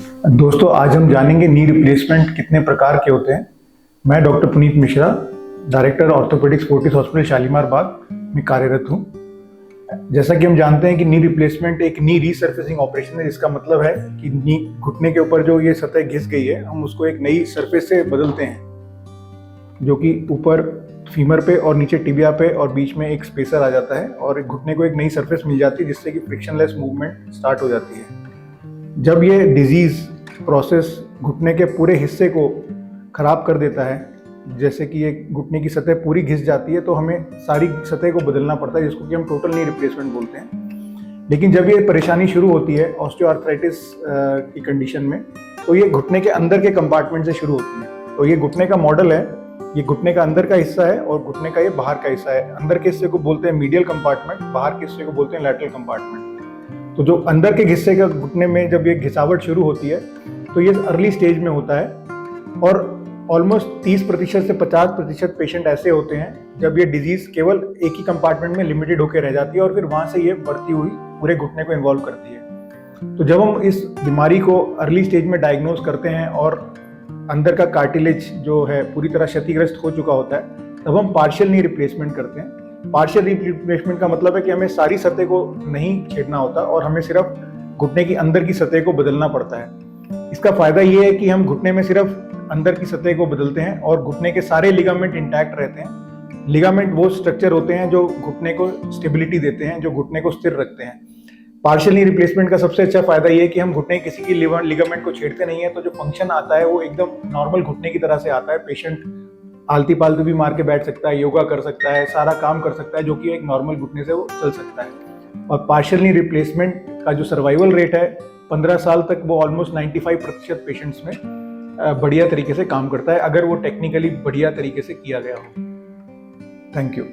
दोस्तों, आज हम जानेंगे नी रिप्लेसमेंट कितने प्रकार के होते हैं। मैं doctor Puneet Mishra, director orthopaedics Fortis hospital Shalimar Bagh में कार्यरत हूं। जैसा कि हम जानते हैं कि नी रिप्लेसमेंट एक नी रीसर्फेसिंग ऑपरेशन है, जिसका मतलब है कि नी घुटने के ऊपर जो ये सतह घिस गई है, हम उसको एक नई सरफेस से बदलते हैं, जो कि ऊपर फीमर पे और नीचे टिबिया पे और बीच में एक स्पेसर आ जाता है और घुटने को एक नई सरफेस मिल जाती है, जिससे कि फ्रिक्शनलेस मूवमेंट स्टार्ट हो जाती है। जब ये डिजीज़ प्रोसेस घुटने के पूरे हिस्से को ख़राब कर देता है, जैसे कि ये घुटने की सतह पूरी घिस जाती है, तो हमें सारी सतह को बदलना पड़ता है, जिसको कि हम टोटल नी रिप्लेसमेंट बोलते हैं। लेकिन जब ये परेशानी शुरू होती है ऑस्टियोआर्थराइटिस की कंडीशन में, तो ये घुटने के अंदर के कंपार्टमेंट से शुरू होती है। तो ये घुटने का मॉडल है, ये घुटने का अंदर का हिस्सा है और घुटने का ये बाहर का हिस्सा है। अंदर के हिस्से को बोलते हैं मीडियल कंपार्टमेंट, बाहर के हिस्से को बोलते हैं लैटरल कंपार्टमेंट। तो जो अंदर के हिस्से का घुटने में जब ये घिसावट शुरू होती है, तो ये अर्ली स्टेज में होता है और ऑलमोस्ट 30% से 50% पेशेंट ऐसे होते हैं जब ये डिजीज केवल एक ही कंपार्टमेंट में लिमिटेड होकर रह जाती है और फिर वहां से ये बढ़ती हुई पूरे घुटने को इन्वॉल्व करती है। तो जब हम इस बीमारी को अर्ली स्टेज में डायग्नोज करते हैं और अंदर का कार्टिलेज जो है पूरी तरह क्षतिग्रस्त हो चुका होता है, तब हम पार्शियल नी रिप्लेसमेंट करते हैं। पार्शियल रिप्लेसमेंट का मतलब है कि हमें सारी सतह को नहीं छेड़ना होता और हमें सिर्फ घुटने की अंदर की सतह को बदलना पड़ता है। इसका फायदा ये है कि हम घुटने में सिर्फ अंदर की सतह को बदलते हैं और घुटने के सारे लिगामेंट इंटैक्ट रहते हैं। लिगामेंट वो स्ट्रक्चर होते हैं जो घुटने को स्टेबिलिटी देते हैं, जो घुटने को स्थिर रखते हैं। पार्शियल नी रिप्लेसमेंट का सबसे अच्छा फायदा ये है कि हम घुटने किसी की लिगामेंट को छेड़ते नहीं है, तो जो फंक्शन आता है वो एकदम नॉर्मल घुटने की तरह से आता है। पेशेंट आलती पालती भी मार के बैठ सकता है, योगा कर सकता है, सारा काम कर सकता है, जो कि एक नॉर्मल घुटने से वो चल सकता है। और पार्शियल नी रिप्लेसमेंट का जो सर्वाइवल रेट है 15 साल तक, वो ऑलमोस्ट 95% पेशेंट्स में बढ़िया तरीके से काम करता है, अगर वो टेक्निकली बढ़िया तरीके से किया गया हो। Thank you.